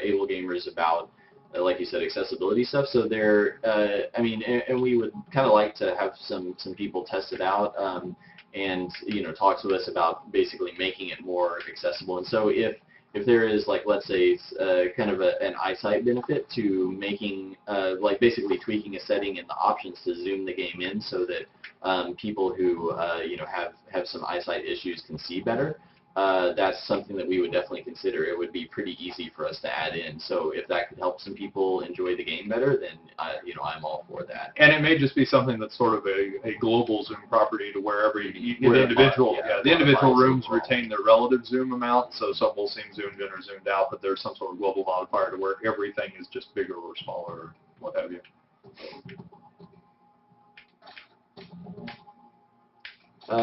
able gamers about, like you said, accessibility stuff. So they're, I mean, and we would kind of like to have some people test it out, and talk to us about basically making it more accessible. And so if there is, like, let's say, kind of an eyesight benefit to making, like, basically tweaking a setting in the options to zoom the game in so that people who have some eyesight issues can see better. That's something that we would definitely consider. It would be pretty easy for us to add in. So if that could help some people enjoy the game better, then I'm all for that. And it may just be something that's sort of a global zoom property to where the individual rooms retain their relative zoom amount. So some will seem zoomed in or zoomed out, but there's some sort of global modifier to where everything is just bigger or smaller or what have you.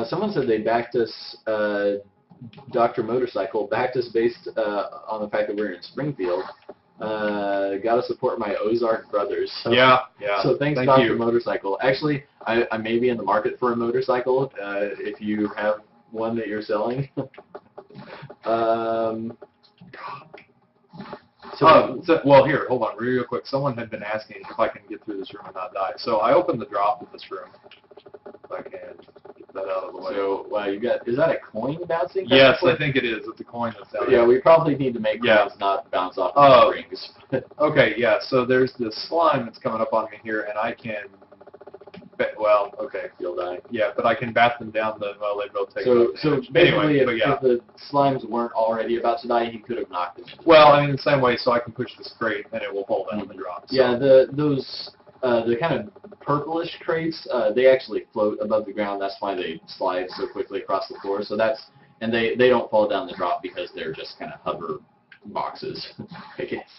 Someone said they backed us. Dr. Motorcycle backed us based on the fact that we're in Springfield. Got to support my Ozark brothers. So, yeah. So thank Dr. You. Motorcycle. Actually, I may be in the market for a motorcycle if you have one that you're selling. Well, here, hold on, real quick. Someone had been asking if I can get through this room and not die. So I opened the drop of this room. If I can get that out of the way. So, wow, is that a coin bouncing? Yes, I think it is. It's a coin that's out there. Yeah, we probably need to make coins not bounce off the rings. Okay, yeah, so there's this slime that's coming up on me here, and I can, you'll die. Yeah, but I can bat them down, they both take So basically, anyway, if the slimes weren't already about to die, he could have knocked them. Well, I mean, the same way, so I can push this crate, and it will fall down the drop. So. Yeah, the kind of purplish crates, they actually float above the ground. That's why they slide so quickly across the floor. So and they don't fall down the drop because they're just kind of hover boxes, I guess.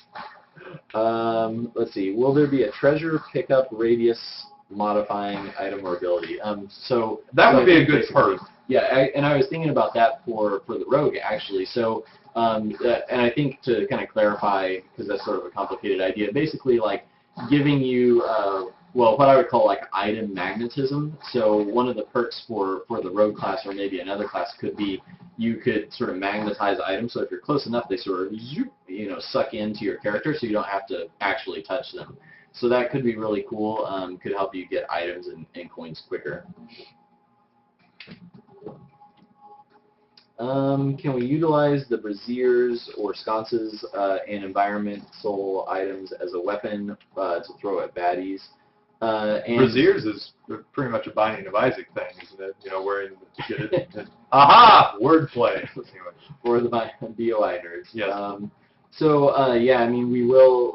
Let's see. Will there be a treasure pickup radius modifying item or ability? So that would be a good perk. Yeah, and I was thinking about that for the rogue actually. So and I think to kind of clarify, because that's sort of a complicated idea, basically like giving you what I would call like item magnetism. So one of the perks for the rogue class or maybe another class could be you could sort of magnetize items. So if you're close enough, they sort of suck into your character, so you don't have to actually touch them. So that could be really cool. Could help you get items and coins quicker. Can we utilize the braziers or sconces and environmental items as a weapon to throw at baddies? Braziers is pretty much a Binding of Isaac thing, isn't it? Wearing to get it. Aha! Wordplay. For the BOI nerds. Yes. Yeah, I mean, we will,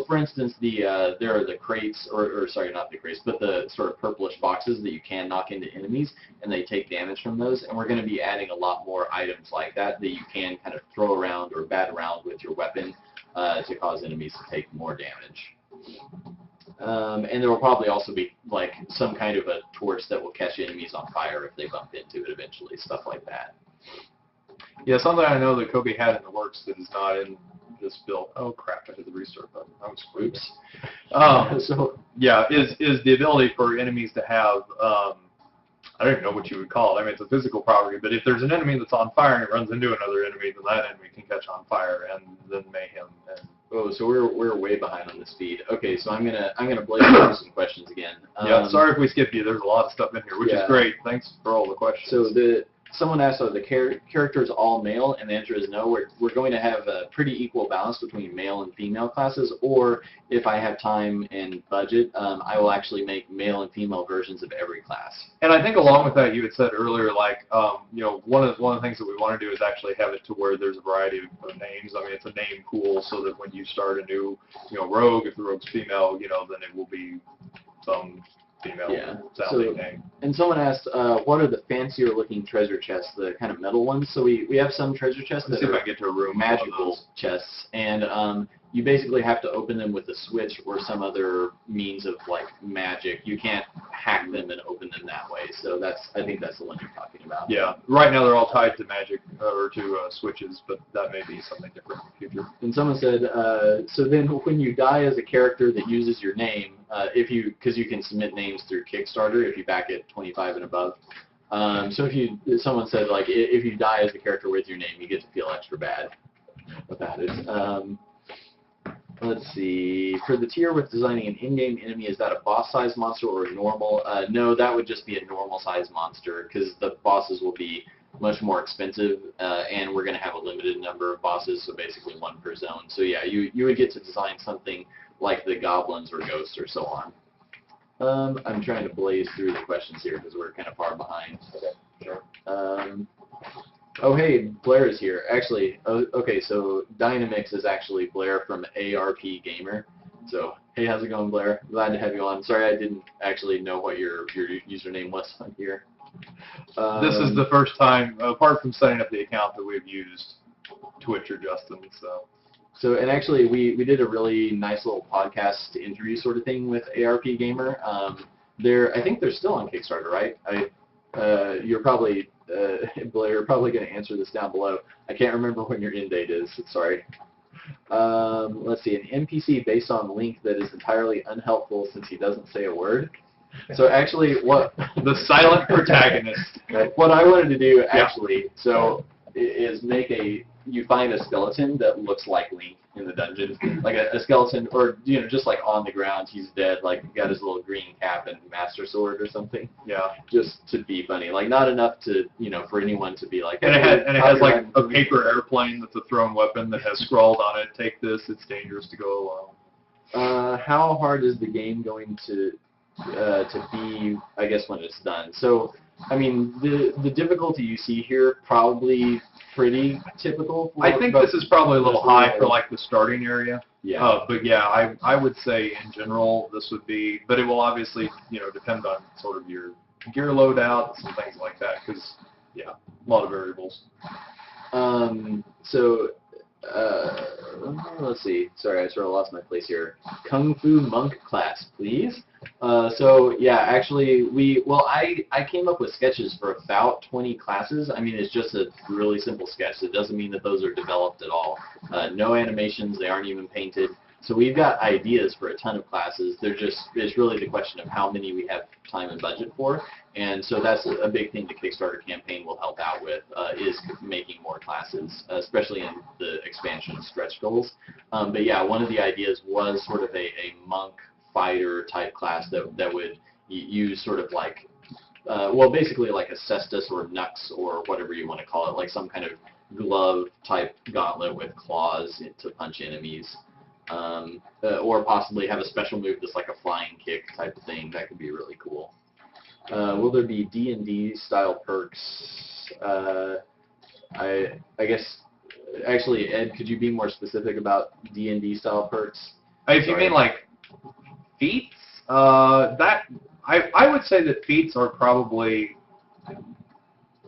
for instance, there are the crates, or sorry, not the crates, but the sort of purplish boxes that you can knock into enemies, and they take damage from those, and we're going to be adding a lot more items like that you can kind of throw around or bat around with your weapon to cause enemies to take more damage. And there will probably also be, like, some kind of a torch that will catch enemies on fire if they bump into it eventually, stuff like that. Yeah, something I know that Kobe had in the works that is not in this build. Oh crap! I hit the restart button. I was screwed. Is the ability for enemies to have I don't even know what you would call it. I mean, it's a physical property, but if there's an enemy that's on fire and it runs into another enemy, then that enemy can catch on fire and then mayhem. Oh, so we're way behind on the speed. Okay, so I'm gonna blaze through some questions again. Yeah, sorry if we skipped you. There's a lot of stuff in here, which is great. Thanks for all the questions. So someone asked, are the characters all male? And the answer is no. We're going to have a pretty equal balance between male and female classes, or if I have time and budget, I will actually make male and female versions of every class. And I think along with that, you had said earlier, like, one of the things that we want to do is actually have it to where there's a variety of names. I mean, it's a name pool so that when you start a new, rogue, if the rogue's female, then it will be some female sounding name. And someone asked, what are the fancier looking treasure chests, the kind of metal ones? So we have some treasure chests that are magical chests, and you basically have to open them with a switch or some other means of magic. You can't hack them and open them that way. So I think that's the one you're talking about. Yeah. Right now they're all tied to magic or to switches, but that may be something different in the future. And someone said, so then when you die as a character that uses your name, because you can submit names through Kickstarter if you back it 25 and above. So someone said if you die as a character with your name, you get to feel extra bad about it. Let's see. For the tier with designing an in-game enemy, is that a boss-sized monster or normal? No, that would just be a normal-sized monster because the bosses will be much more expensive, and we're going to have a limited number of bosses, so basically one per zone. So yeah, you would get to design something like the goblins or ghosts or so on. I'm trying to blaze through the questions here because we're kind of far behind. Okay, sure. Oh, hey, Blair is here. Actually, okay, so Dynamix is actually Blair from ARP Gamer. So, hey, how's it going, Blair? Glad to have you on. Sorry I didn't actually know what your username was on here. This is the first time, apart from setting up the account, that we've used Twitch or Justin, so. So, and actually, we did a really nice little podcast interview sort of thing with ARP Gamer. I think they're still on Kickstarter, right? You're probably... Blair, you're probably going to answer this down below. I can't remember when your end date is. Sorry. Let's see. An NPC based on Link that is entirely unhelpful since he doesn't say a word. So actually, what the silent protagonist. What I wanted to do actually, is you find a skeleton that looks like Link in the dungeon, like a skeleton, or just like on the ground, he's dead, like got his little green cap and master sword or something. Yeah. Just to be funny, like not enough to for anyone to be like. And it has like a paper airplane that's a thrown weapon that has scrawled on it, "Take this, it's dangerous to go alone." How hard is the game going to be? I guess when it's done. So. I mean, the difficulty you see here probably pretty typical. I think this is probably a little high for like the starting area. Yeah. But yeah, I would say in general this would be, but it will obviously depend on sort of your gear loadouts and things like that because yeah, a lot of variables. Let's see. Sorry, I sort of lost my place here. Kung Fu Monk class, please. So yeah, actually, I came up with sketches for about 20 classes. I mean, it's just a really simple sketch. It doesn't mean that those are developed at all. No animations. They aren't even painted. So we've got ideas for a ton of classes. It's really the question of how many we have time and budget for. And so that's a big thing the Kickstarter campaign will help out with, is making more classes, especially in the expansion stretch goals. But yeah, one of the ideas was sort of a monk fighter type class that would use sort of like, basically like a cestus or nux or whatever you want to call it, like some kind of glove type gauntlet with claws to punch enemies. Or possibly have a special move that's like a flying kick type of thing. That could be really cool. Will there be D&D style perks? I guess, actually, Ed, could you be more specific about D&D style perks? If you mean like feats, I would say that feats are probably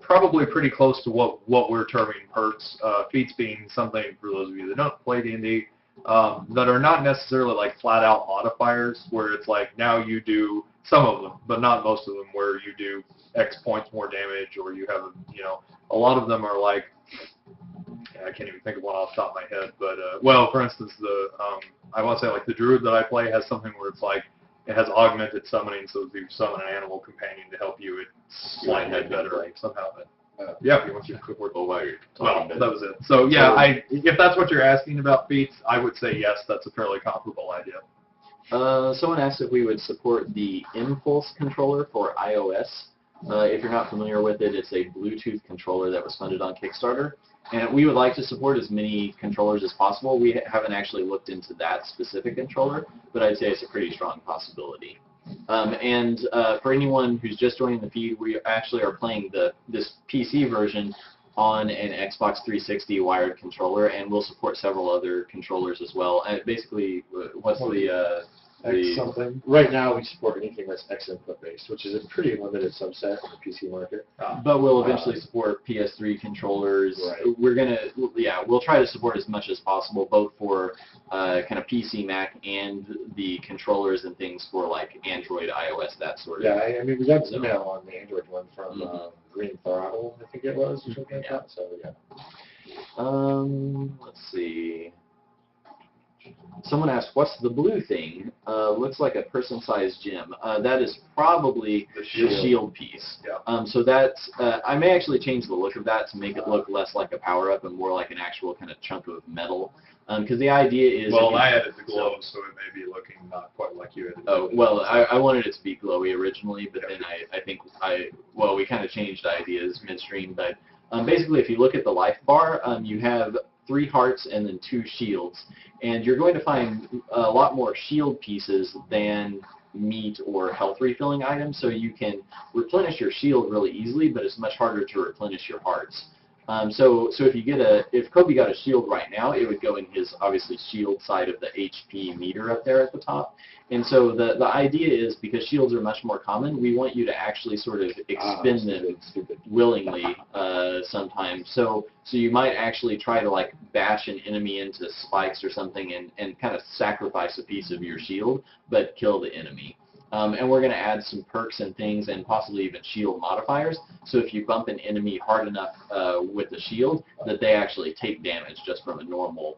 pretty close to what we're terming perks. Feats being something, for those of you that don't play D&D, that are not necessarily like flat out modifiers where it's like now you do some of them, but not most of them, where you do X points more damage, or you have a lot of them are like, I can't even think of one off the top of my head, but for instance, I want to say like the druid that I play has something where it's like it has augmented summoning, so if you summon an animal companion to help you, it slight head better somehow. But, yeah, if you want to quick word. That was it. So yeah, if that's what you're asking about feats, I would say yes, that's a fairly comparable idea. Someone asked if we would support the Impulse controller for iOS. If you're not familiar with it, it's a Bluetooth controller that was funded on Kickstarter. And we would like to support as many controllers as possible. We haven't actually looked into that specific controller, but I'd say it's a pretty strong possibility. And for anyone who's just joining the feed, we actually are playing this PC version on an Xbox 360 wired controller, and we'll support several other controllers as well. And basically, what's something. Right now, we support anything that's X input based, which is a pretty limited subset of the PC market. But we'll eventually support PS3 controllers. Right. We'll try to support as much as possible, both for kind of PC, Mac, and the controllers and things for like Android, iOS, that sort of. Yeah, I mean, we got an email on the Android one from Green Throttle, I think it was, or something like that. So yeah. Let's see. Someone asked, what's the blue thing? Looks like a person-sized gem. That is probably the shield piece. Yeah. So that's, I may actually change the look of that to make it look less like a power-up and more like an actual kind of chunk of metal. Because the idea is... Well, I added the glow, so it may be looking not quite like you added. Oh, well, I wanted it to be glowy originally, but then I think we kind of changed ideas midstream. But basically, if you look at the life bar, you have 3 hearts and then 2 shields. And you're going to find a lot more shield pieces than meat or health refilling items, so you can replenish your shield really easily, but it's much harder to replenish your hearts. So if Kobe got a shield right now, it would go in his obviously shield side of the HP meter up there at the top. And so the idea is, because shields are much more common, we want you to actually sort of expend them willingly sometimes. So you might actually try to like bash an enemy into spikes or something and kind of sacrifice a piece of your shield, but kill the enemy. And we're going to add some perks and things and possibly even shield modifiers. So if you bump an enemy hard enough with the shield, that they actually take damage just from a normal